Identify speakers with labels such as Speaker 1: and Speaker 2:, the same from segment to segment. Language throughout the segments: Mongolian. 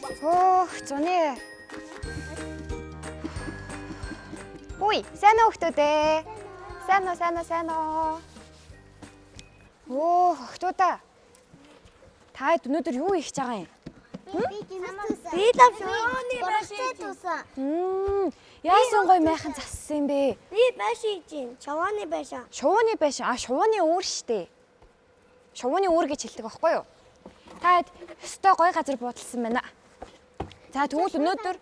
Speaker 1: Хөөх, зуны. Ой, сайн уу хтүүдээ? Сайн уу. Оо, хтүүдээ. Та өнөөдөр юу хийж байгаа юм?
Speaker 2: Би шовооны байшин тусан.
Speaker 1: Яасан гой майхан зассан бэ?
Speaker 2: Би байшин чинь шовооны байшин.
Speaker 1: Шувууны байшин. Шувууны үүр штэ. Шувууны үүр гэж хэлдэг байхгүй юу? Та өстой гой газар буудалсан байна. За тэгвэл өнөөдөр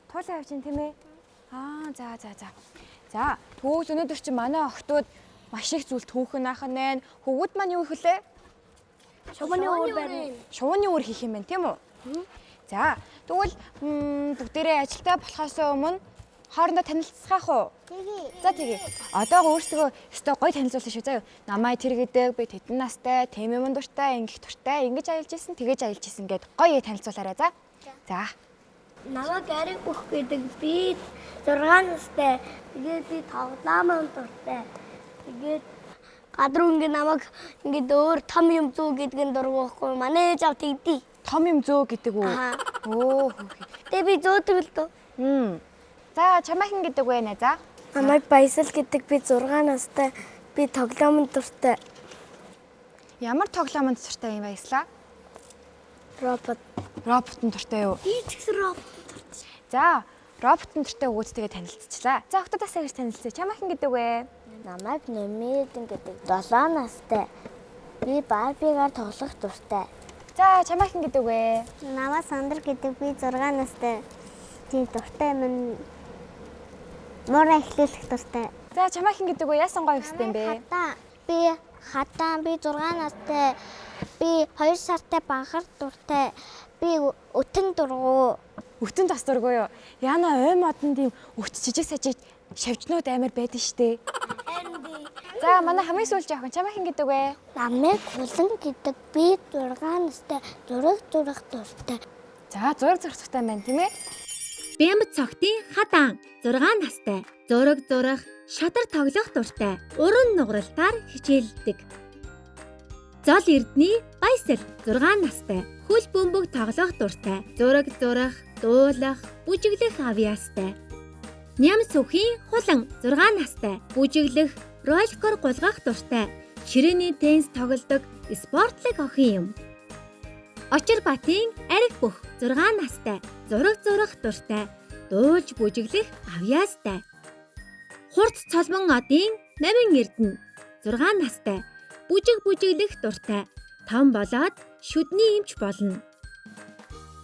Speaker 1: туулаа явж ин тийм ээ. За. За тэгвэл өнөөдөр чи манай охтууд маш их зүйл түүхэн ахын байна. Хөвгүүд маань юу ихлээ?
Speaker 2: Шовооны өөр байна.
Speaker 1: Шувууны үүр хийх юм байна тийм үү? За тэгвэл бүгдээрээ ажилдаа болохоос өмнө хоорондоо танилцсаах уу? За тэгье. Одоо өөрсдөө өстой гоё танилцуулсан шүү заа юу. Намайг тэр гэдэг, би тэдэн настай, тэм юм дуртай, ингэх дуртай, ингэж аялж исэн, тэгэж аялж исэн гэд гоё танилцуулаарай за. За.
Speaker 2: Намайг Ариг бүх гэдэг би 6 настай. Тэгээд би тоглоомын дуртай. Тэгээд гадар ингээ намайг ингээд өөр том юм зүү гэдгэн дургуухгүй. Манай ээж авт тэгдий.
Speaker 1: Том юм зөө гэдэг үү? Оо.
Speaker 2: Тэгээд би зөөдөг л дөө.
Speaker 1: За чамайхан гэдэг вэ нэ за?
Speaker 2: Намайг Баясал гэдэг би 6 настай. Би тоглоомын дуртай.
Speaker 1: Ямар тоглоомонд дуртай юм баяслаа? Роботын дуртай юу?
Speaker 2: Би ч гэсэн роботын дуртай.
Speaker 1: За, роботын дуртай өгөөцтэйгээ танилцчихлаа. За, охтоодаа гэж танилцъя. Чамайхан гэдэг вэ?
Speaker 2: Намайг Нэмэдэн гэдэг 7 настай. Би Барбигаар тоглох дуртай.
Speaker 1: За, чамайхан гэдэг вэ?
Speaker 2: Намайг Сандар гэдэг би 6 настай. Тийм дуртай минь морь эхлүүлэх дуртай.
Speaker 1: За, чамайхан гэдэг вэ? Яасан гоё өстэй юм бэ?
Speaker 2: Би хатан би 6 настай. Би 2 сартай банхар дуртай. Би өтөн дургу.
Speaker 1: Өтөн тас дургүй юу? Яна ой модон тийм өт жижиг сажиг шавжнууд амар байдаг штэ. За, манай хамгийн сүүлж явах чамайхан гэдэг вэ?
Speaker 2: Намайг Хулан гэдэг би 6 настай. Зураг дуртай.
Speaker 1: За, зураг дуртай байна тийм ээ?
Speaker 3: Бямб цогтын хадан 6 настай. Зураг зурах, шадар тоглох дуртай. Уран нугаралтаар хичээлдэг. Зол Эрдэнэ Баясал 6 настай. Хөл бөмбөг тоглох дуртай. Зураг зурах, дуулах, бүжиглэх авьяастай. Ням сүхийн Хулан 6 настай. Бүжиглэх, роликор гулгах дуртай. Ширээний теннис тоглодог спортлог охин юм. Очир Батын Ариг бүх 6 настай. Зураг зурах дуртай. Дуулж бүжиглэх авьяастай. Хурц цолмон одын Намин Эрдэнэ 6 настай. Бүжиглэх дуртай. Том болоод шүдний эмч болно.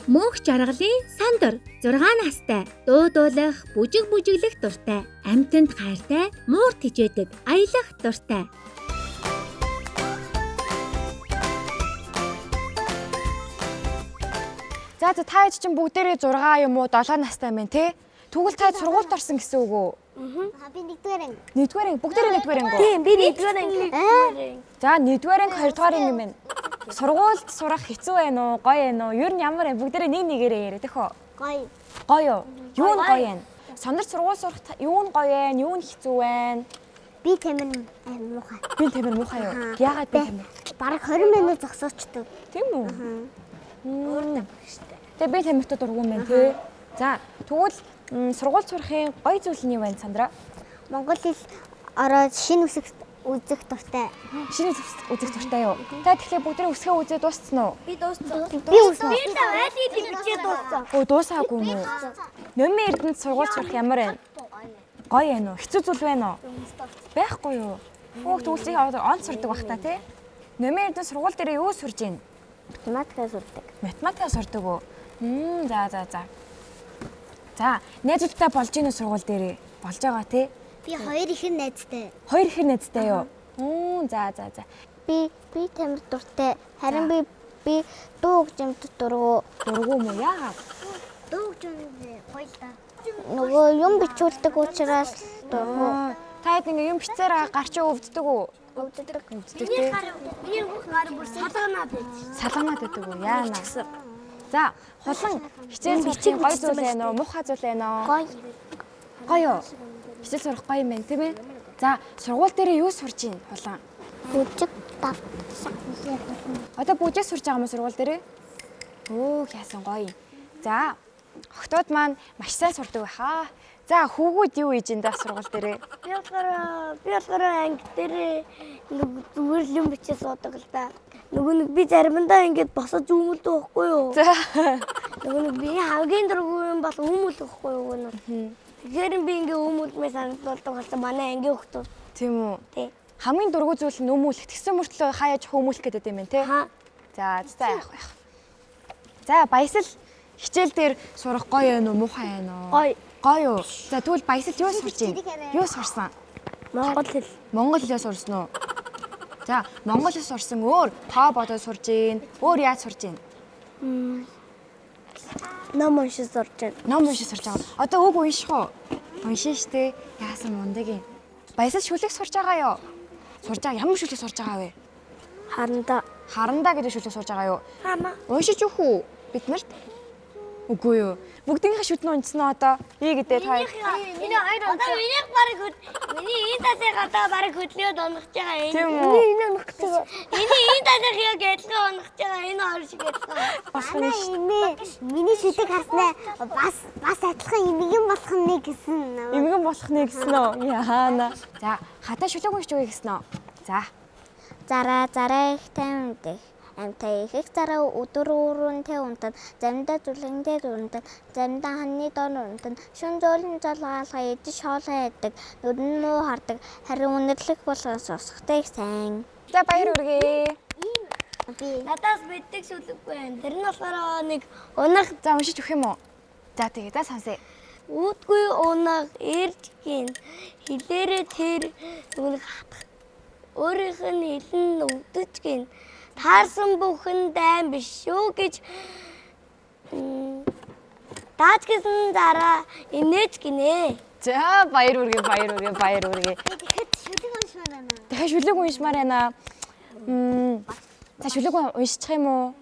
Speaker 3: Мөнх жаргалын Сандар 6 настай. Дуулах, бүжиглэх дуртай. Амьтанд хайртай, муур тижээдэг, аялах дуртай.
Speaker 1: За, та хэд чинь бүгдээрээ 6 юм уу 7 настай байна те? Тэгвэл та сургуульд орсон гэсэн үг үү?
Speaker 2: Би 1-р анги.
Speaker 1: 1-р анги, бүгдээрээ 1-р анги.
Speaker 2: Тийм, би 1-р анги.
Speaker 1: За, 1-р анги, 2-р анги юм байна. Сургуульд сурах хэцүү байна уу? Гоё байна уу? Ер нь ямар вэ? Бүгдээрээ нэгээрээ яриад тэхөө.
Speaker 2: Гоё.
Speaker 1: Гоё юу? Юу нь гоё байна? Сандар сургууль сурах юу нь гоё байна? Юу нь хэцүү байна?
Speaker 2: Би Тэмэр муухай.
Speaker 1: Би Тэмэр муухай юу? Яагаад би Тэмэр?
Speaker 2: Бараг 20 минут зогсоочдөг.
Speaker 1: Тийм үү? Тэгээ би Тэмэртээ дургуун байна тий. За, тэгвэл сургууль сурахын гоё зүйл нь юу байна Сандра?
Speaker 2: Монгол хэл ороод шинэ үсэг үзэх дуртай.
Speaker 1: Шинэ үзэх дуртай юу? Та тэгэхээр бүгдээ үсгээ үзээ дууссан уу?
Speaker 2: Би дууссан. Би үсэн. Би айлын бичээ дууссан.
Speaker 1: Өө дуусаагүй юм уу? Нөмийн Эрдэнэт сургууль сурах ямар байна? Гоё байна уу? Хэцүү зүйл байна уу? Байхгүй юу? Хөөх төгөлцийг онц сурдаг бах та тий? Нөмийн Эрдэнэт сургууль дээр юу сурж байна?
Speaker 2: Математикаа сурдаг.
Speaker 1: Математикаа сурдаг уу? За. За, найзуудтай болж гинэ сургууль дээр болж байгаа тий?
Speaker 2: Би 2 ихэр найзтай.
Speaker 1: 2 ихэр найзтай юу? За.
Speaker 2: Би Тэмэр дуртай. Харин би дуу хөгжимд дургу.
Speaker 1: Дургу юм уу? Яагаад?
Speaker 2: Дуу хөгжимд гоё л да. Нөгөө юм бичүүлдэг учраас дургу.
Speaker 1: Та хэд ингэ юм бичээр гарч өвддөг үү?
Speaker 2: Өвддөг.
Speaker 1: Тий.
Speaker 2: Миний бүх гар бүр салганаад байж.
Speaker 1: Салганаад байдаг уу? Яана. За, хулан хичээл сурах гоё зүйл байна уу? Муухай зүйл байна уу? Гоё юу? Хичээл сурах гоё юм байна тийм ээ? За, сургууль дээр юу сурж байна хулан?
Speaker 2: Бүжиг давтсан.
Speaker 1: Одоо бүжиг сурж байгаа юм уу сургууль дээр? Өө яасан гоё. За охтууд маань маш сайн сурдаг байхаа. За хүүгүүд юу хийж энэ даах сургууль дээрээ?
Speaker 2: Би болохоор анги дээр зүгээр л юм бичээ суудаг л да. Нөгөө би заримдаа ингэж босож өмөлдөг байхгүй юу?
Speaker 1: За.
Speaker 2: Нөгөө би хамгийн дургүй юм бол өмөлөх байхгүй юу? Тэгэхээр би ингэ өмөлмээ санагдуулдаг болсон манай ангийн хүмүүс.
Speaker 1: Тийм үү?
Speaker 2: Тий.
Speaker 1: Хамгийн дургүй зүйл нь өмүүлэх. Тэгсэн мөртлөө хаяаж өмүүлэх гэдэг юм байна те. За за яах вэ? За баясал хичээл дээр сурах гоё юм уу муухай юм уу?
Speaker 2: Гоё.
Speaker 1: Гоё юу? За тэгвэл баясал юу сурч байна? Юу сурсан?
Speaker 2: Монгол хэл.
Speaker 1: Монгол хэлээ сурсан уу? За монгол хэл сурсан өөр тоо бодоод сурж гин. Өөр яаж сурж гин?
Speaker 2: Ном уншиж сурч байна.
Speaker 1: Ном уншиж сурж байгаа. Одоо үг унших уу? Уншин штэ. Яасан мундаг юм. Баясал шүлэг сурж байгаа юу? Сурж байгаа. Ямар шүлэг сурж байгаа вэ?
Speaker 2: Харандаа.
Speaker 1: Харандаа гэдэг шүлэг сурж байгаа юу?
Speaker 2: Хамаа.
Speaker 1: Уншиж өгөх үү? Бид нарт? Үгүй юу. Бүгдийнхээ шүтэн уншсан уу одоо? Ий гэдэг хоёр.
Speaker 2: Миний хоёр одоо миний барыг миний энэ тасыг одоо барыг хөдлөөд унах байгаа.
Speaker 1: Тийм үү?
Speaker 2: Энэ унах байгаа. Энэ тасыг яг адилхан унах байгаа. Энэ хоёр шиг адилхан.
Speaker 1: Басна ш.
Speaker 2: Миний шидэг хаснаа бас адилхан имгэн болох нэг гэсэн.
Speaker 1: Имгэн болох нэ гэсэн үү? Яана. За хатаа шүлэг уншиж өгье гэсэн үү? За.
Speaker 4: Зараа их таймд. Амтай их зараа өдөр өрөөнтэй унтан, заримдаа зүлгэнтэй дурантан, заримдаа ханны доор унтан, шүн зөөлөн залгаалга идэж хоолоо ядаг, нүрэн муу хардаг, харин үнэрлэх болгоос усахтай их сайн.
Speaker 1: За баяр үргээ.
Speaker 2: Надаас мэддэг шүлэг байна. Тэр нь болохоор нэг унах
Speaker 1: За уншиж өгөх юм уу? За тэгээ за сонсъё.
Speaker 2: үүдгүй унах ирж гин. Хилээрээ тэр нэг өөрийнх нь хилэн өвдөж гин. Таарсан бүхэн дайм биш шүү гэж дааж гисэн дараа инээж гинэ.
Speaker 1: За баяр үргээ.
Speaker 2: Тэгэхэд шүлэг уншмаар байна.
Speaker 1: Дахиад шүлэг уншмаар байна. За шүлэг уншчих юм уу?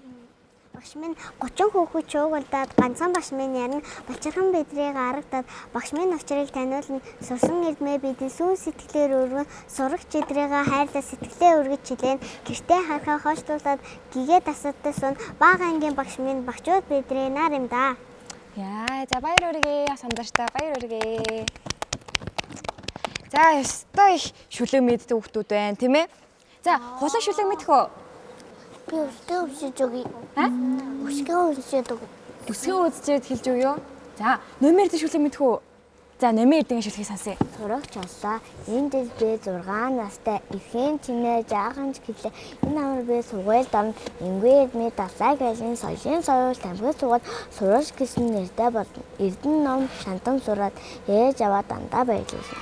Speaker 4: Багш минь 30 хүүхэд чуугалдаад ганцхан багш минь ярина балчирхан бидрийг харагдаад багш минь учрыг таниулна сурсан ирдмээ бидний сүүн сэтгэлээр өргөн сурагч идрийг хайрлаа сэтгэлээ өргөж чилээн гэртээ харахаа хойшлуулад гэгээ тасадтай сун бага ангийн багш минь багчууд бидний нар юм да.
Speaker 1: Яа, за баяр үргээ. Сандартай баяр үргээ. За ёстой их шүлэг мэддэг хүмүүс байна, тийм ээ? За хулан шүлэг мэдэх үү?
Speaker 4: Би өсгөө өсөж өгье. Өсгөө өсөж өгье.
Speaker 1: Өсгөө үзчихэд хэлж өгье. За номер дэд шүлэг мэдэх үү? За номер дэдгийн шүлгийг сонсъё.
Speaker 4: Сурагч оллоо. Энд би 6 настай эхэн чимээ жаахан ч гэлээ. Энэ амар би сургуульд орно. Ингээр ми дасаа гэлэн соёлын соёл тамхи суугаад сурагч гэсэн нэртэй болно. Эрдэнэ ном шантан сураад ээж аваа дандаа баярлуулна.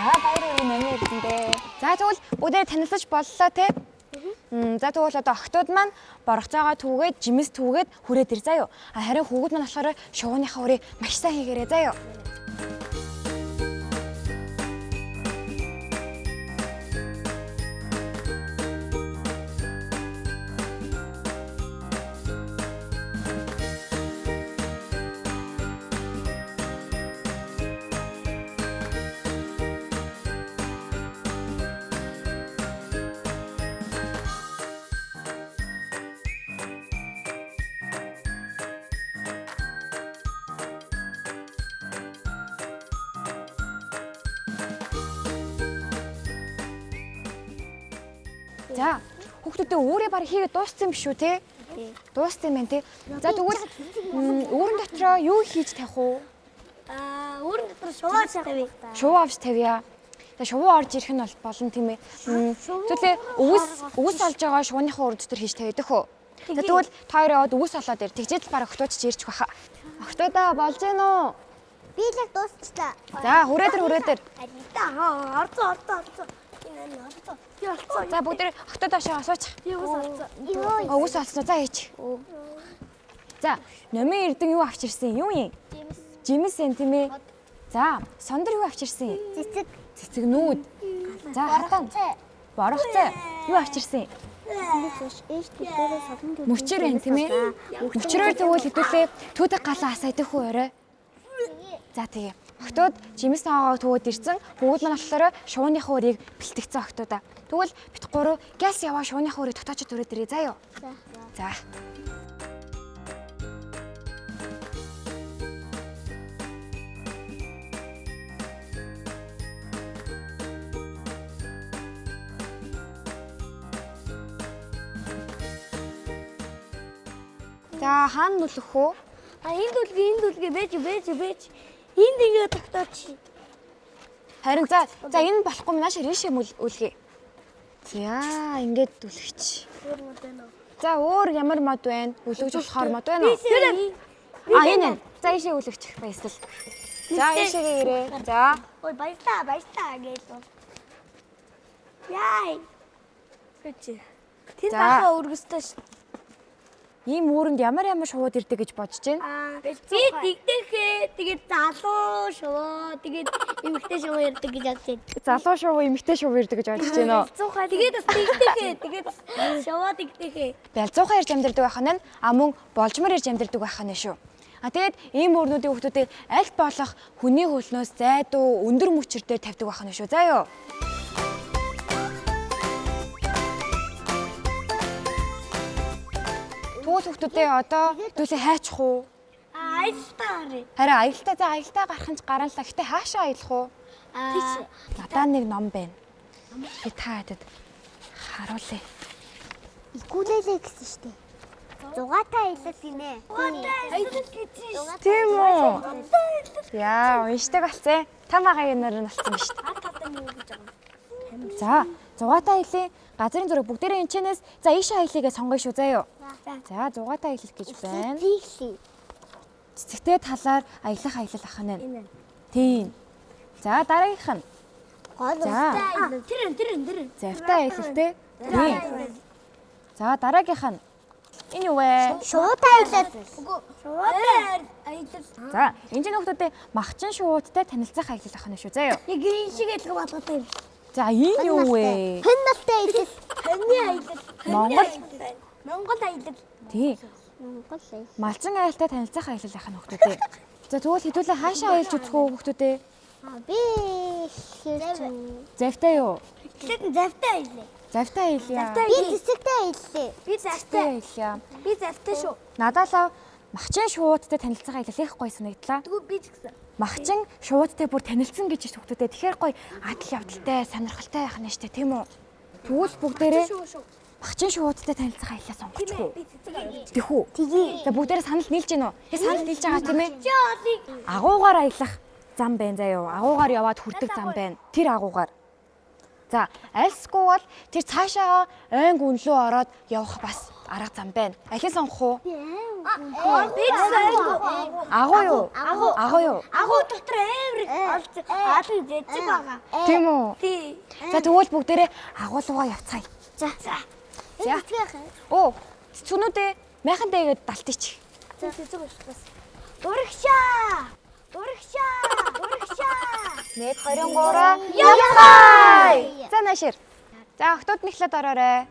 Speaker 1: За баяр үргээ номер дэдээ. За тэгвэл бүгдээ танилцаж боллоо те. За тэгвэл одоо охтууд маань боргоцоогоо түүгээд, жимс түүгээд хүрээд ир заяа. Харин хүүгүүд маань болохоор шувууныхаа үрийг маш сайн хийгээрэй заяа. За хүүхдүүдээ өөрөө баг хийгээд дууссан юм биш үү те? Дууссан юм байна те. За тэгвэл өөрөн дотроо юу хийж тавих уу?
Speaker 2: Өөрөн дотор шуваа тавья.
Speaker 1: Шувуу авч тавья. За шувуу орж ирэх нь бол болно тийм ээ. Тэгвэл өвс олж байгаа шувууныхаа үр дотор хийж тавьдаг хөө. За тэгвэл та хоёр яваад өвс олоод ир. Тэгжээд л баг охтууд ч ирчих байхаа. Охтуудаа болж гин үү?
Speaker 4: Би л дуусчлаа.
Speaker 1: За хүрээдэр.
Speaker 2: Орцоо.
Speaker 1: За бүгд охтууд ашаа асуучих. Өвс олсон. За хийч. За номын эрдэн юу авч ирсэн? Юу юм? Жимс энэ тийм ээ. За сондөр юу авч ирсэн? Цэцэг нүүд. За хатан. Боргоцоо. Юу авч ирсэн? Мөчөр энэ тийм ээ. Мөчрөөр тэгвэл хэдүүлээ түүдэг галаа асайдах уу орой. За тэгээ. Охтууд жимс ногоог төвөөд ирсэн. Бүгд маань болохоор шувууныхаа үрийг бэлтгэцэн охтуудаа. Тэгвэл бит гурав газ яваа шувууныхаа үрийг тогтоочод өрөөд ирээ заа юу. За. За хаана нүлэх үү?
Speaker 2: энэ дүлгээ бэж. Энд ингээ тогтооч.
Speaker 1: Харин за энэ болохгүй нааш ишээ үлгье. За ингээд дүлгэж. За өөр ямар мод байна? Үлгэж болохоор мод байна уу? Энэ. За ишээ үлгэж баясгал. За ишээгээ ирээ. За.
Speaker 2: Ой баярлаа гээл. Яй. Гэвч. Тэр бахаа өргөстэй ш.
Speaker 1: Ийм үүрэнд ямар шувууд ирдэг гэж бодож байна?
Speaker 2: Би дигдэхээ тэгээд залуу шувуу тэгээд эмэгтэй шувуу ирдэг гэж бодож байна.
Speaker 1: Залуу шувуу, эмэгтэй шувуу ирдэг гэж бодож байна уу?
Speaker 2: Тэгээд бас дигдэхээ тэгээд шувуу дигдэхээ.
Speaker 1: Бялзуухан ирж амьдардаг байх нь мөн болжмор ирж амьдардаг байх нь шүү. Тэгээд ийм өөрнүүдийн хүмүүсийг аль болох хүний хөлнөөс зайдуу өндөр мөчөр дээр тавьдаг байх нь шүү. За юу. Төгөл хүмүүсээ одоо хэдүүлээ хайчих уу?
Speaker 2: Аялалтаа гарыг.
Speaker 1: Харин аялалтаа гарах нь гаранлаа. Гэтэ хаашаа аялах уу? Надаа нэг ном байна. Би та хэдэд харуулъя.
Speaker 4: Игүүлээлээ гэсэн штэ. Зугаатай аялал гинэ.
Speaker 1: Тийм үү? Яа, уншдаг болсон. Тамаага янаар нь болсон биз дээ. За, зугаатай аялын газрын зураг бүгдээрээ энэчнээс за ийшээ аялыгээ сонгоё шүү заа юу. За, зугаатай аялал гэж байна. Цэцэгтэй талаар аялах аялал ах нь. Тийм. За, дараагийнх нь. За,
Speaker 2: Тэр.
Speaker 1: завтай аялал те. Тийм. За, дараагийнх нь. Энэ юу вэ?
Speaker 4: Шуутай аялал.
Speaker 1: За, энэ хүмүүстэй махчин шуудтай танилцах аялал ах нь шүү заа юу.
Speaker 2: Яг энэ шиг ялгаа болготой юм.
Speaker 1: За, энэ юу вэ?
Speaker 4: Хэн нартай аялал.
Speaker 2: Ханы аялал. Монгол аялал.
Speaker 1: Тийм.
Speaker 4: Монгол аялал.
Speaker 1: Малчин айлтай танилцах аялал ах нь хүмүүстэй. За, тэгвэл хэдүүлээ хаашаа аялж үзэх үү хүмүүстэй?
Speaker 4: Би хэлж
Speaker 1: Завтай юу?
Speaker 2: Завтай аялал.
Speaker 1: Завтай аялья.
Speaker 4: би цэцэгтэй аяллаа.
Speaker 2: Би завтай.
Speaker 1: Аялья.
Speaker 2: Би завтай шүү.
Speaker 1: Надад л махчин шуудтай танилцах аялал их гоё санагдлаа.
Speaker 2: Тэгвэл би ч гэсэн.
Speaker 1: Махчин шуудтай бүр танилцсан гэж хүмүүстэй. Тэгэхээр гоё адал явдалтай, сонирхолтой байх нь штэ, тийм үү? Тэгвэл бүгдээрээ махчин шуудтай танилцах аяллаа сонгочих уу? Тэх үү? За бүгдээрээ санал нийлж гин үү? Тэ санал нийлж байгаа тийм ээ? Агуугаар аялах зам байна заа юу? Агуугаар яваад хүрдэг зам байна. Тэр агуугаар. За, альсгүй бол тэр цаашаа ойн гүнлөө ороод явах бас арга зам байна. Алийг сонгох уу?
Speaker 2: Би
Speaker 1: Агуу юу? Агуу юу?
Speaker 2: агуу дотор олж аалын жижиг байгаа.
Speaker 1: Тийм үү?
Speaker 2: Тий.
Speaker 1: За тэгвэл бүгдээрээ агуулгаа явцгаая.
Speaker 2: За.
Speaker 1: За. Оо, цүнүүдээ майхантэйгээд далтчих.
Speaker 2: За зүг уушгаас. Дурагшаа.
Speaker 1: 123 явцгаая. За наашир. За охтууд нэхлээд ороорой.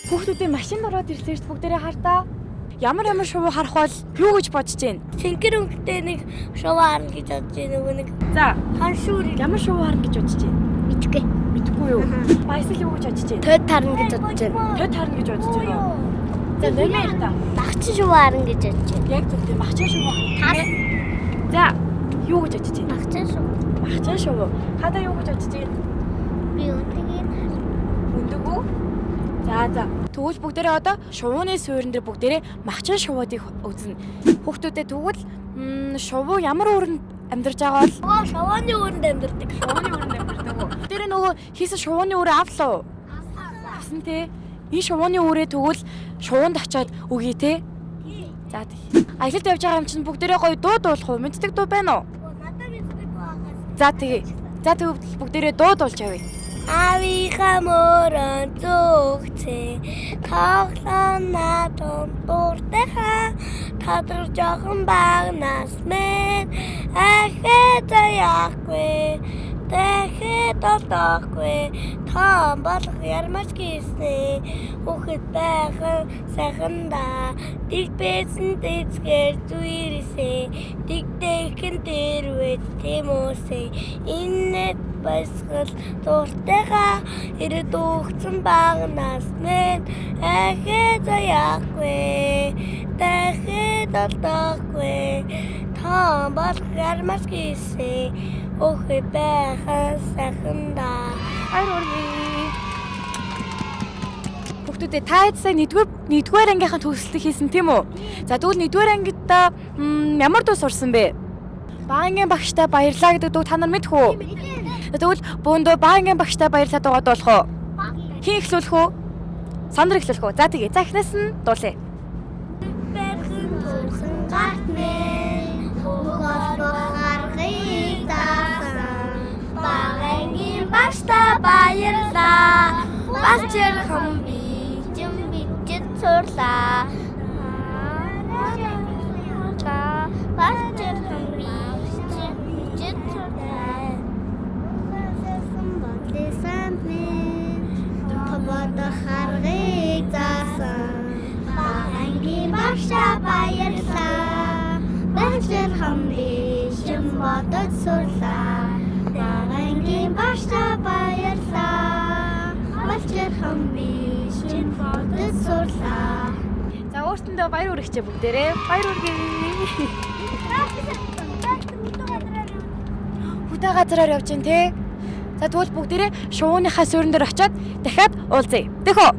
Speaker 1: Хүүхдүүдийн машинд ороод ирлээ шүү бүгдээрээ хартаа. Ямар шувуу харах бол юу гэж бодож байна?
Speaker 2: Цэнгэр өнгөтэй нэг шоу харна гэж бодож байна нөгөө нэг.
Speaker 1: За,
Speaker 2: Ханшуур
Speaker 1: ямар шувуу харна гэж бодож байна? Мэдгүй юу? Баясгал юу гэж бодож байна?
Speaker 2: төд харна гэж бодож байна.
Speaker 1: Төд харна гэж бодож байна уу? За, нэмэр та.
Speaker 2: Багчин шоу харна гэж бодож байна.
Speaker 1: Яг зөвхөн махчин шувуу. За, юу гэж бодож байна?
Speaker 2: Багчин шоу.
Speaker 1: Махчин шувуу. Хадаа юу гэж бодож байна?
Speaker 2: Би өндөгийг
Speaker 1: Өндөг үү? За. Тэгвэл бүгдээрээ одоо шувууны суурин дээр бүгдээрээ махчин шувуудыг үзнэ. Хүүхдүүдээ тэгвэл шувуу ямар өрөнд амьдарч байгаа бол
Speaker 2: шавааны өрөнд амьдардаг.
Speaker 1: шувууны өрөнд амьдардаг уу? Тэр нөгөө хийсэн шувууны өрөө авлаа уу? Авсан тий. Энэ шувууны өрөө тэгвэл шувуунд очиод өгье тий. За тий. Аялалд явж байгаа юм чинь бүгдээрээ гоё дуу дуулах уу? Мэддэг дуу байна уу?
Speaker 2: Надад мэддэг байгаас.
Speaker 1: За тэгээ. За тэгвэл бүгдээрээ дуу дуулж явъя.
Speaker 2: Авиха морон зүгцээ тоглоом надад дуртайха тадар жоохон багнаас мэн ахээ заяахгүй дахиад олдохгүй том болох ярмаш гиснэ хүүхэд байхын сайханда dig бэсэн дэцгэр зүрээсээ dig дэхэн дэрвэт тэмөөсэй иннет басгал дуртайгаа ирээд өгцөн багнаас мэн ахээ заяахгүй дахид олдохгүй та бол гармаш гисээ өхөө байхаа сайханда.
Speaker 1: Хүүхдүүдээ та хэд сая нэгдүгээр ангийнхаа төгсөлтийг хийсэн тийм үү? За тэгвэл нэгдүгээр ангидаа ямар дуу сурсан бэ? Баангийн багштай баярлаа гэдэг дуу та нар мэдэх үү? Тэгвэл бөөндөө баангийн багштай баярлаа дуугаад болох уу? Хин эхлүүлэх үү? Сандар эхлүүлэх үү? За тэгье. За эхнээс нь дуулъя.
Speaker 2: Берхэн зүрхэн гарт минь хөгөөр гаргыг даасан баангийн багштай баярлаа бачир хамби жимбит сурлаа бачир хамби жимбит сурлаа
Speaker 4: Дэсэн минь томод харгыг заасан баангийн багшаа баярлаа бачир хамби шим бодож сурлаа баангийн багшаа баярлаа бачир хамби шим бодож сурлаа.
Speaker 1: За өөртөндөө баяр хүргэе бүгдээрээ. Баяр хүргэе. Хөдөө газараар явж гин те. За тэгвэл бүгдээрээ шувууныхаа суурин дээр очиод дахиад уулзъя. Тэхөө.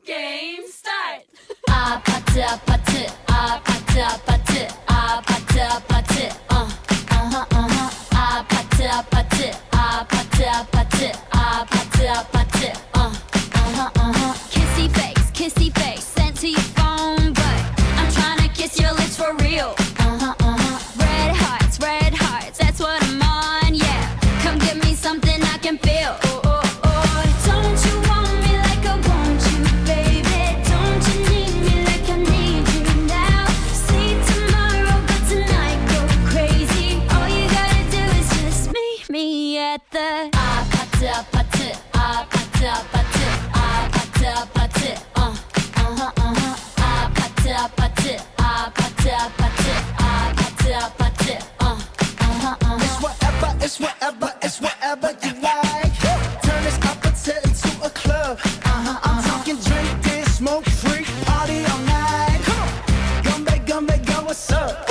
Speaker 5: Game start. 아파트 아파트 아파트 아파트 아파트 아파트 아파트 아파트 아파트 아파트 아파트 아파트 kissy face sent to your phone but I'm trying to kiss your lips for real. Red hearts, that's what I'm on, yeah. Come give me something I can feel. Don't you want me like I want you, baby? Don't you need me like I need you now? See tomorrow, but tonight go crazy. All you gotta do is just meet me at the 아파트 아파트 아파트 아파트 아파트 아파트 아파트 아파트 아파트 아파트 아파트 아파트
Speaker 6: It's whatever you like. Turn this opposite into a club. I'm talking drink, dance, smoke, freak, party all night. Come back, go, what's up?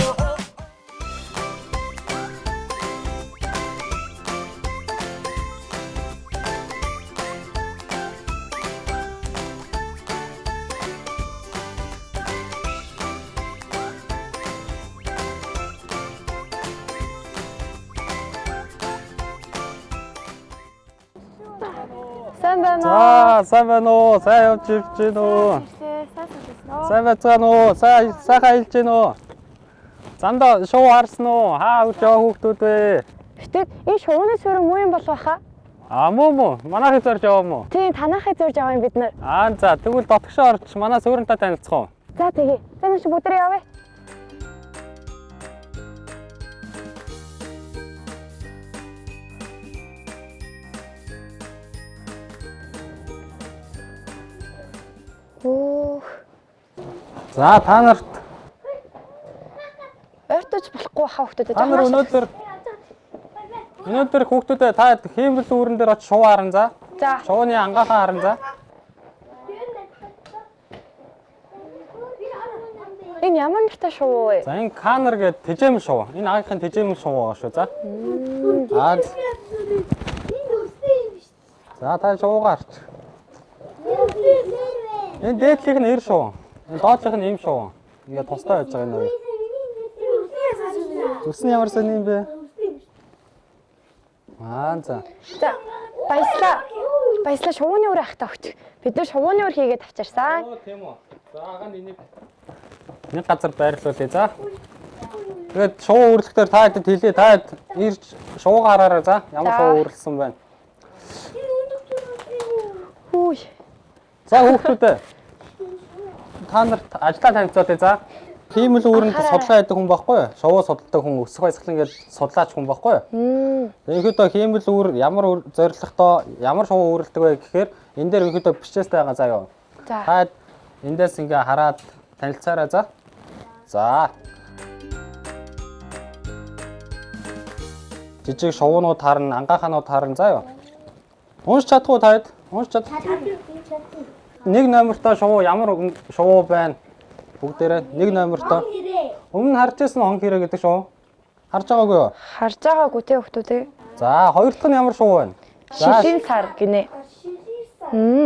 Speaker 1: Сайн байна уу?
Speaker 7: За, сайн байна уу? Сайн явж байна уу? Сайн байна уу? Сайхан хэлж байна уу? Зандаа шоу харсан уу? Хаа үрж яваа хүүхдүүд вэ?
Speaker 1: Битээд энэ шувууны суурин муу юм болов хаа?
Speaker 7: Муу. Манайхыг зорж яваа мó.
Speaker 1: Тийм танахыг зорж аваа юм бид нар.
Speaker 7: За тэгвэл дотгошоо орж манай сууринтай танилцах уу?
Speaker 1: За тэгье. За маш бүгдээ явъя.
Speaker 7: За та нарт
Speaker 1: ойртож болохгүй хаа хүүхдүүд.
Speaker 7: та нар өнөөдөр хүүхдүүдээ та хиймэл үүрэн дээр очиж шоу харан за.
Speaker 1: За.
Speaker 7: Шоуны ангахаа харан за.
Speaker 1: Энэ ямар нэртэй шувуу вэ?
Speaker 7: За энэ Канер гэдэг тэжээмэл шоу. Энэ агийнхын тэжээмэл шоу байгаа шүү за. За та шоугаар харч. Энэ дээдлийнх нь эр шоу. Энэ доотлийнх нь им шоу. Ингээд тустай байж байгаа энэ хоёр. Зүрсэн ямар сон юм бэ? За.
Speaker 1: За баяслаа шувууны үр ахтаа өгч. Бид нар шувууны үр хийгээд авчирсан.
Speaker 7: Тийм үү. За агаан нэг газар байрлуулъя за. Тэгээд шоу үргэлэхээр та хэд хэлээ та ирж шуугаа хараарай за. Ямар шоу үргэлсэн байна.
Speaker 1: Хүй.
Speaker 7: За хүүхдүүдээ та нарт ажлаа танилцуулъя за. Тийм л үүрэнд судлаа гэдэг хүн байхгүй юу? Шоу судалдаг хүн, өсөх баясгалан гэж судлаач хүн байхгүй юу? Ерөнхийдөө хиймэл үүр ямар зорилготой, ямар шоу үүрэлдэг вэ гэхээр энэ дээр ерөнхийдөө бичээстэй байгаа заа юу. Та эндээс ингээ хараад танилцаарай за. За. Жижиг шоунууд харна, ангаханууд харна заа юу. Унш чадахгүй таад. Унш чад. Нэг номертой шувуу ямар шувуу байна? Бүгдээрээ нэг номертой. Өмнө харж ирсэн он хэрэг гэдэг шувуу. Харж байгаагүй юу?
Speaker 1: Харж байгаагүй те хүүхдүүдээ.
Speaker 7: За, хоёр дахь нь ямар шувуу байна?
Speaker 1: Шилийн сар гинэ.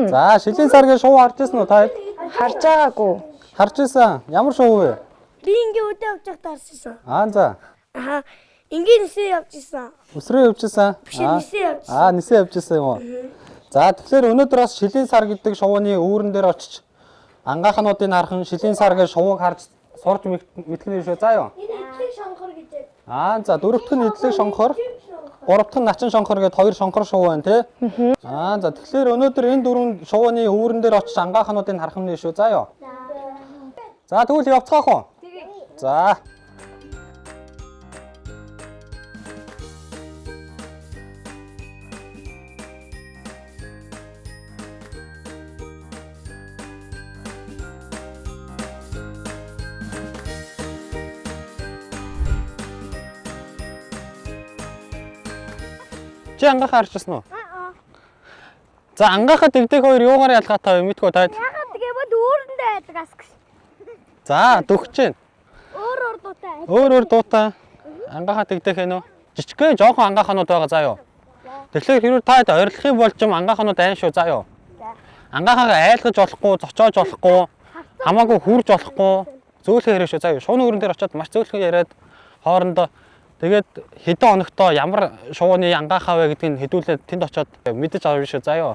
Speaker 7: За, шилийн сар гэж шувуу харж ирсэн үү таад?
Speaker 1: Харж байгаагүй.
Speaker 7: Харж ирсэн. Ямар шувуу вэ?
Speaker 2: Би ингээ үдэ явж байхдаа харсан.
Speaker 7: За.
Speaker 2: Аа. Ингээ нэсээ явж исэн.
Speaker 7: Өсрөө явжсэн.
Speaker 2: Нэсээ явж.
Speaker 7: Нэсээ явжсэн юм уу? За, тэгэхээр өнөөдөр бас шилийн сар гэдэг шувууны үүрэн дээр очиж ангаахнуудыг хархан шилийн сар гэж шувууг харж сурч мэдгэнэ шүү. За юу?
Speaker 2: Эдлэг шонхор гэж.
Speaker 7: За, дөрөвдөх нь эдлэг шонхор, гуравдах нь начин шонхор гэдэг хоёр шонхор шувуу байна тий. За, тэгэхээр өнөөдөр энэ дөрвөн шувууны үүрэн дээр очиж ангаахнуудыг харах нь шүү. За юу? За, тэгвэл явцгаах уу? За. Чи ангаахаа харчихсан уу? За, ангаахаа дэгдэг хоёр юугаар ялгаатай вэ? Мэдгүй таад.
Speaker 2: Ягаад тэгээ бод үүрэндээ байдаг ас гэж.
Speaker 7: За, дөгч чинь.
Speaker 2: Өөр дуутай.
Speaker 7: Өөр дуутай. Ангаахаа дэгдэх ээ нөө. Жижигхэн жоохон ангааханууд байгаа заа юу. Тэгэхээр хэрвээ таад ойрлох юм бол ч юм ангааханууд айн шүү заа юу. Ангаахаа айлгаж болохгүй, зочоож болохгүй, хамаагүй хурж болохгүй, зөөлхөн хэрэг шүү заа юу. Шууны өрөн дээр очиод маш зөөлхөн яриад хоорондоо тэгээд хэдэн хоногтоо ямар шувууны ангаахаа вэ гэдгийг хэдүүлээд тэнд очиод мэдэж авах шүү заа юу.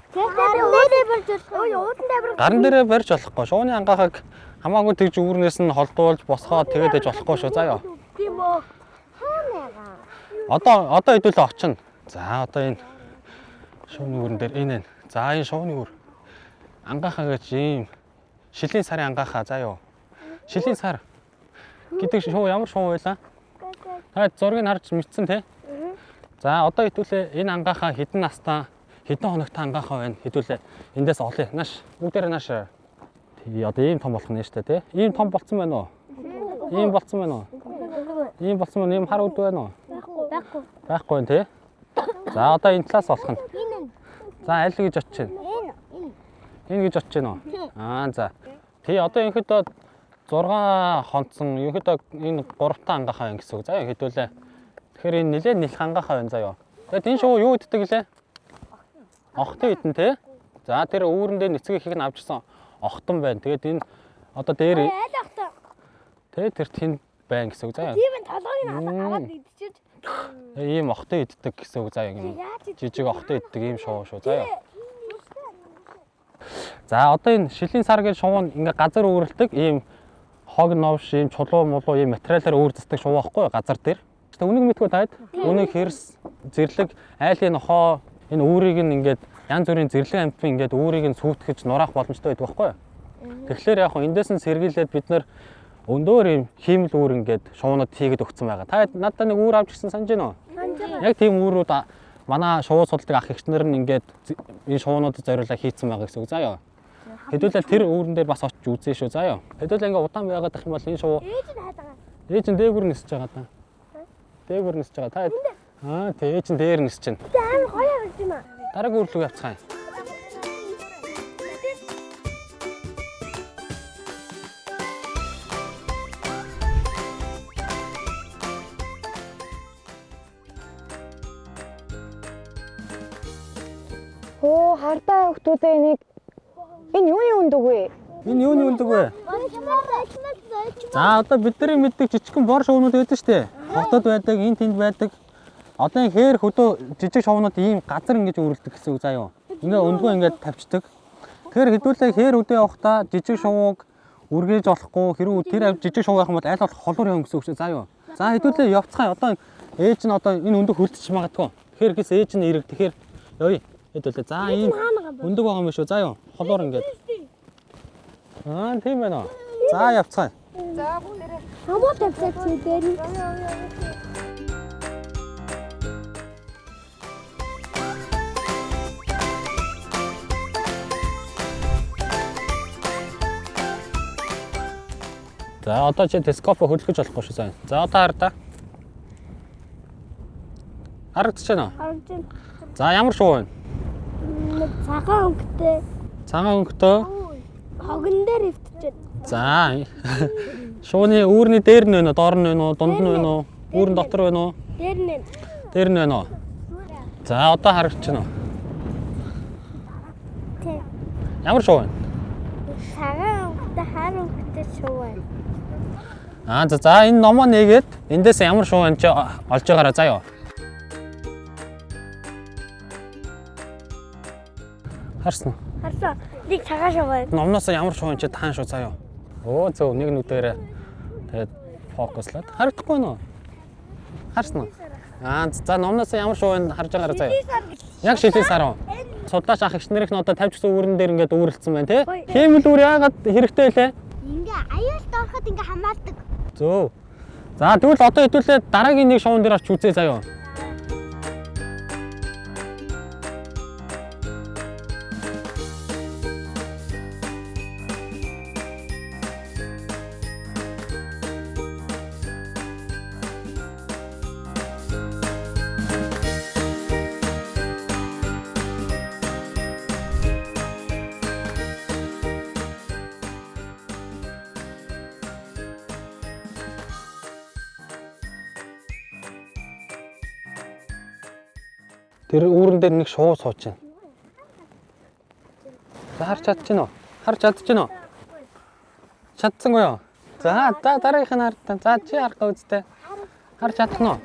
Speaker 7: Гарын дээрээ барьж болохгүй. Шувууны ангаахаг хамаагүй тэгж үүрнээс нь холдуулж босгоод тэгээд ээж болохгүй шүү заа юу.
Speaker 2: Тийм үү.
Speaker 7: Одоо хэдүүлээ очино. За одоо энэ шувууны өрөн дээр энэ. За энэ шувууны өр. Ангаахаа гэж ийм шилийн сарын ангаахаа заа юу. Шилийн сар гэдэг шувуу ямар шувуу байлаа? Та зургийг харж мэдсэн тий? За одоо хэдүүлээ энэ ангаахаа хэдэн настаа хэдэн хоногт ангаахаа байна хэдүүлээ эндээс олъё. Нааш бүгдээрээ нааш. Тий одоо ийм том болох нь шүү дээ тий? Ийм том болцсон байна уу? Ийм болцсон байна уу? Ийм болцсон байна. Ийм хар үд байна уу?
Speaker 2: Байхгүй.
Speaker 7: Байхгүй тий? За одоо энэ талаас олох нь. За аль гэж очиж байна? Энэ гэж очиж байна уу? За. Тий одоо ерөнхийдөө 6 хонцсон ерөнхийдөө энэ 3 ангаахаа байна гэсэн үг. За хэдүүлээ. Тэгэхээр энэ нэлээд нэлх ангаахаа байна заа юу. Тэгэд энэ шувуу юу иддэг лээ? Охтон идэн тий? За тэр үүрэн дээр нэцэг ихийг нь авчихсан охтон байна. Тэгэд энэ одоо дээр
Speaker 2: Айл ахтаа.
Speaker 7: тий тэр тэнд байна гэсэн үг заа юу.
Speaker 2: Тийм толгойг нь аваад идчихэж.
Speaker 7: Ийм охтон иддэг гэсэн үг заа юу. Жижиг охтон иддэг ийм шувуу шүү заа юу. За одоо энэ шилийн сар гэж шувуу ингээ газар өөрлөлдөг ийм хог новш ийм чулуу мулуу ийм материалаар өөрсдөг шувуу байхгүй газар дээр. Тэгвэл үнийг мэдгүй таад үнийг хэрс зэрлэг айлын нохоо энэ үүрийг нь ингээд янз бүрийн зэрлэг амтны ингээд үүрийг нь сүйтгэж нураах боломжтой байдаг байхгүй. Тэгэхээр яг хөө эндээс нь сэргийлээд бид нар өндөр ийм хиймэл үүр ингээд шуунууд хийгээд өгсөн байгаа. Та надад нэг үүр авч ирсэн санаж байна уу? Яг тийм үүрүүд манай шувуу судалдаг ах эгчнэр нь ингээд энэ шуунуудад зориулаад хийцэн байгаа гэсэн үг заа юу. Хэдүүлээ тэр үүрэн дээр бас очиж үзье шүү заа юу. Хэдүүлээ ингээ удаан байгаад ах юм бол энэ шувуу ээж нь дээгүр нисэж байгаа та. Дээгүр нисэж байгаа та. Тэ ээж нь дээр нисэж байна.
Speaker 2: Амар гоё явж байна.
Speaker 7: Дараагийн үр рүү явцгаая.
Speaker 1: Оо хардаа хүүхдүүдээ энийг энэ юуны өндөг вэ?
Speaker 7: Энэ юуны өндөг вэ? За одоо бидний мэддэг жижигхэн бор шувнууд байдаг шүү дээ. Хотод байдаг, энэ тэнд байдаг. Одоо энэ хээр хөдөө жижиг шувнууд ийм газар ингэж өөрлөдөг гэсэн үг заа юу. Ингээ өндгөө ингээд тавьчихдаг. Тэгэхээр хэдүүлээ хээр өдөө явахдаа жижиг шувууг үргэж болохгүй хэрэг тэр жижиг шувуу явах юм бол аль болох холуур явна гэсэн үг шүү заа юу. За хэдүүлээ явцгаая. Одоо ээж нь одоо энэ өндөг хөлтөж магадгүй. Тэгэхээр гэс ээж нь ирэг. Тэгэхээр явъя. Хэдүүлээ. За ийм өндөг байгаа юм шүү. За юу. Холуур ингээд. Тийм байна уу. За явцгаая.
Speaker 1: За бүгдээрээ
Speaker 2: Хамуу тавьцаач дээр нь.
Speaker 7: За одоо чи телескопоо хөдөлгөж болохгүй шүү сайн. За одоо хар та. Харагдаж байна уу?
Speaker 2: Харагдаж байна.
Speaker 7: За ямар шувуу вэ?
Speaker 2: нэг цагаан өнгөтэй
Speaker 7: Цагаан өнгөтэй.
Speaker 2: хогон дээр өвтчихэд.
Speaker 7: За. Шууны үүрний дээр нь байна уу, доор нь байна уу, дунд нь байна уу? Үүрэн дотор байна уу?
Speaker 2: Дээр нь
Speaker 7: Дээр нь байна уу? За, одоо харагч байна уу?
Speaker 2: тий.
Speaker 7: Ямар шуу байна?
Speaker 2: Цагаан өнгөтэй хар өнгөтэй шуу байна.
Speaker 7: За энэ номоо нээгээд эндээс ямар шуу байна чи олж байгаараа заяа. Харсан уу?
Speaker 2: Харсан. Нэг цагаан шуу байна.
Speaker 7: Номноос ямар шуу байна чи таан шуу заяа. Оо зөв нэг нүдээрээ тэгээд фокуслаад харагдахгүй байна уу? Харсан уу? За номноос ямар шуу байна харж байгаараа заяа. Яг шилэн сар уу? Судлаач ах эгч нарийнх нь одоо 50 гэсэн үүрэн дээр ингээд өөрлөсөн байна тий? Хиймэл үүр яагаад хэрэгтэй лээ?
Speaker 4: Ингээ аюулт ороход ингээ хамаардаг.
Speaker 7: Зөв. За тэгвэл одоо хэдүүлээ дараагийн нэг шоун дээр авч үзье заяа. Тэр үүрэн дээр нэг шуу сууж байна. За харж чадчихна уу? Харж чадчихна уу? Чадсангүй юу? За дараагийнх нь хартаа. За чи харах үстэй. Харж чадах нь уу?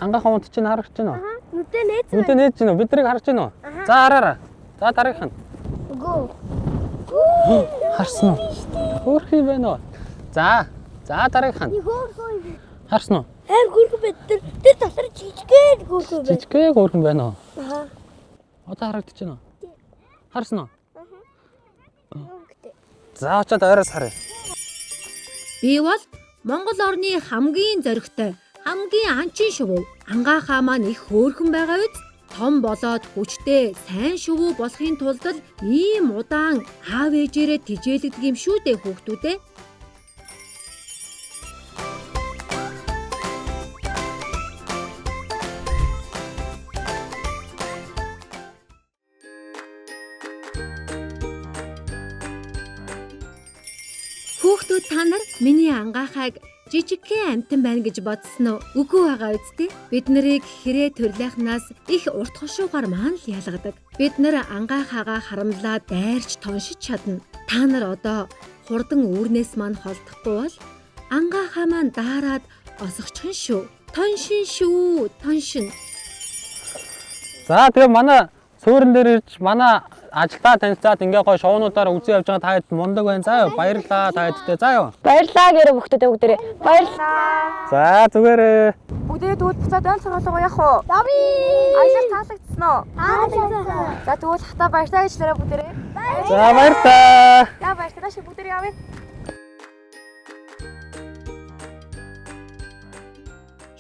Speaker 7: Ангаах унт чинь харагч байна уу?
Speaker 2: Нүдэ нээц.
Speaker 7: Нүдэ нээж байна уу? Бидрийг харж байна уу? За хараараа. За дараагийнх нь.
Speaker 2: Үгүй.
Speaker 7: Харсан уу? Хөөх юм байна уу? За дараагийнх нь.
Speaker 2: Хөөхөө.
Speaker 7: Харсан уу?
Speaker 2: Хайр хөргөн байд. Тэр дотор жижигхэн хөргөн байд.
Speaker 7: Жижигхэн хөөрхөн байна уу?
Speaker 2: Аа.
Speaker 7: Одоо харагдаж байна уу? Харсан уу? За очоод ойроос харъя.
Speaker 3: Би бол Монгол орны хамгийн зоригтой, хамгийн анчин шувуу. Ангаахаа маань их хөөрхөн байгаа биз? Том болоод хүчтэй, сайн шувуу болохын тулд л ийм удаан аав ээжээрээ тижээлэгдэг юм шүү дээ хүүхдүүдээ. Хүүхдүүд та нар миний ангаахайг жижигхэн амтан байна гэж бодсон уу? Үгүй байгаа үсттэй. Бид нарыг хэрэг төрлийнхнаас их урт хошуугаар маань л ялгадаг. Бид нар ангаахаагаа харамлаад дайрч тоншиж чадна. Та нар одоо хурдан үүрнээс маань холдохгүй бол ангаахаа маань даарад осгочихно шүү. Тоншин шүү, тоншин.
Speaker 7: За тэгээ манай суурин дээр ирж манай ажилтаа танилцаад ингээ гой шоунуудаар үзэн явж байгаа та хэд мундаг байна. Заа юу баярлаа та хэдтэй заа юу.
Speaker 1: Баярлаа гэрэ бүгдээ бүгдээ. Баярлаа.
Speaker 7: За зүгээрээ.
Speaker 1: Бүгдээ тэгвэл буцаад өн цоглоогоо явах уу?
Speaker 2: Дави.
Speaker 1: Аялал таалагдсан уу?
Speaker 2: Таалагдсан.
Speaker 1: За тэгвэл хата баярлаа гэж нэрээ бүгдээ.
Speaker 7: За баярлаа.
Speaker 1: За баярлалаа шиг бүгдээ явъя.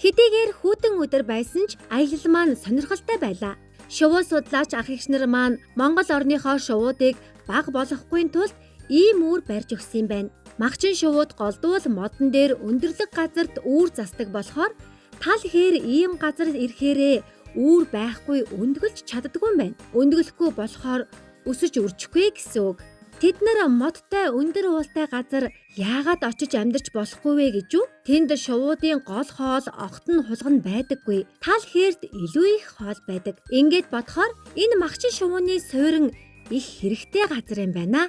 Speaker 3: Хэдийгээр хүүтэн өдөр байсан ч аялал маань сонирхолтой байлаа. Шувуу судлаач ах эгч нар маань Монгол орныхоо шувуудыг бага болгохын тулд ийм үүр барьж өгсөн юм байна. Магчин шувууд голдуул модон дээр өндөрлөг газарт үүр засдаг болохоор тал хээр ийм газар ирэхээрээ үүр байхгүй өндгөлж чаддгүй юм байна. Өндгөлөхгүй болохоор өсөж үржихгүй гэсэн үг. Тэд нар модтой өндөр уултай газар яагаад очиж амьдарч болохгүй вэ гэж үү? Тэнд шувуудын гол хоол огт нь хулгана байдаггүй. Тал хээрт илүү их хоол байдаг. Ингээд бодохоор энэ магчин шувууны суурин их хэрэгтэй газар юм байна.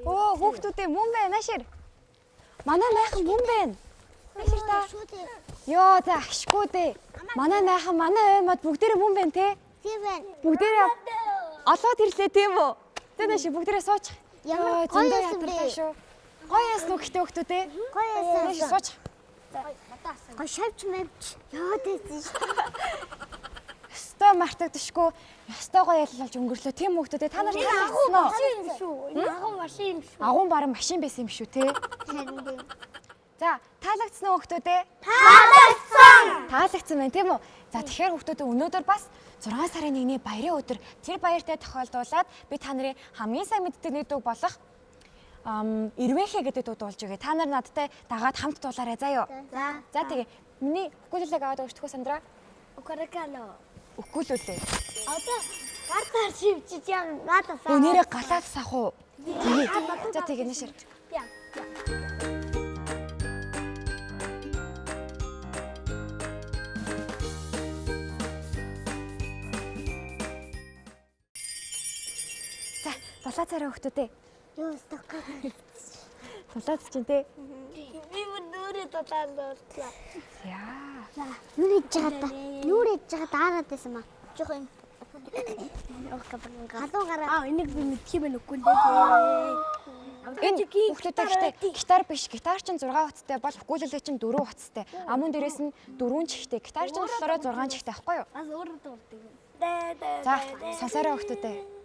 Speaker 1: Оо хүүхдүүдээ мөн байна ашир. Манай майхан мөн байна. Ашир та. Йоо за ашгүй дээ. Манай майхан манай аймад бүгдээрээ мөн байна те.
Speaker 4: Тийм байна.
Speaker 1: Бүгдээрээ олоод ирлээ тийм үү? Тэ ашир бүгдээрээ сууч.
Speaker 4: Ямар гоё юм бэ?
Speaker 1: Гоё яасан уу гэхдээ хүүхдүүдээ?
Speaker 4: Гоё яасан.
Speaker 1: Ашир сууч.
Speaker 4: Гоё шавч мавч. Яа дэсэн шүү.
Speaker 1: ёстой мартагдашгүй ёстойгоо яллалж өнгөрлөө. Тийм хүүхдүүдээ та нар таалагдсан уу?
Speaker 2: машин шүү.
Speaker 1: Агуун баран машин байсан юм шүү те.
Speaker 4: Харин тийм.
Speaker 1: За, таалагдсан уу хүүхдүүдээ? Таалагдсан байна тийм үү? За тэгэхээр хүүхдүүдээ өнөөдөр бас 6 сарын 1-ний баярын өдөр тэр баяртай тохиолдуулаад би та нарын хамгийн сайн мэддэг нэг дуу болох Ирвэхэ гэдэг дуу дуулж өгье. Та нар надтай дагаад хамт дуулаарай заа юу? За тэгээ миний өгүүлэлэг аваад өгчихгүй Сандра.
Speaker 2: Укаракано.
Speaker 1: Өгүүлүүлээ.
Speaker 2: Одоо гартаар шивчиж яа надаас.
Speaker 1: Өнөөрэ галаас ах уу? Тэгээ. За тэгээ нэшэр. За, дулаа царай хүүхдүүдээ.
Speaker 4: Юу стокка.
Speaker 1: Дулаад чинь те.
Speaker 2: Би өнөөрөө дулаан дууллаа.
Speaker 1: Яа.
Speaker 4: Нүр ээж байгаа та. Нүр ээж байгаа даарад байсан маа.
Speaker 2: Жохоо юм.
Speaker 4: Галуу гараа.
Speaker 2: Энийг би мэдхий байна үгүй дээ.
Speaker 1: Энэ хүүхдүүдтэй гитар биш. Гитар чинь 6 утастай бол укулеле чинь 4 утастай. Амун дээрээс нь 4 чихтэй. Гитар чинь болохоор 6 чихтэй байхгүй юу?
Speaker 2: Бас өөрөө дуулдаг.
Speaker 1: За, сонсоорой хүүхдүүдээ.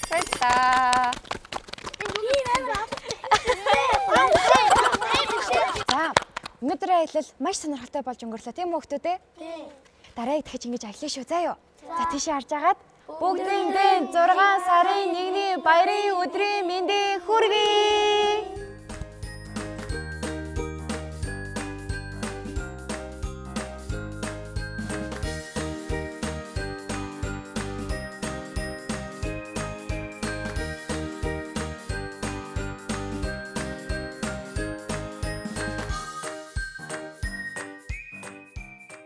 Speaker 1: Баярлалаа. За, өнөөдрийн аялал маш сонирхолтой болж өнгөрлөө тийм үү хүүхдүүдээ? Тийм. Дараа дахиж ингэж аялаа шүү заа юу. За тийшээ харж агаад бүгдийн 6 сарын 1-ний баярын өдрийн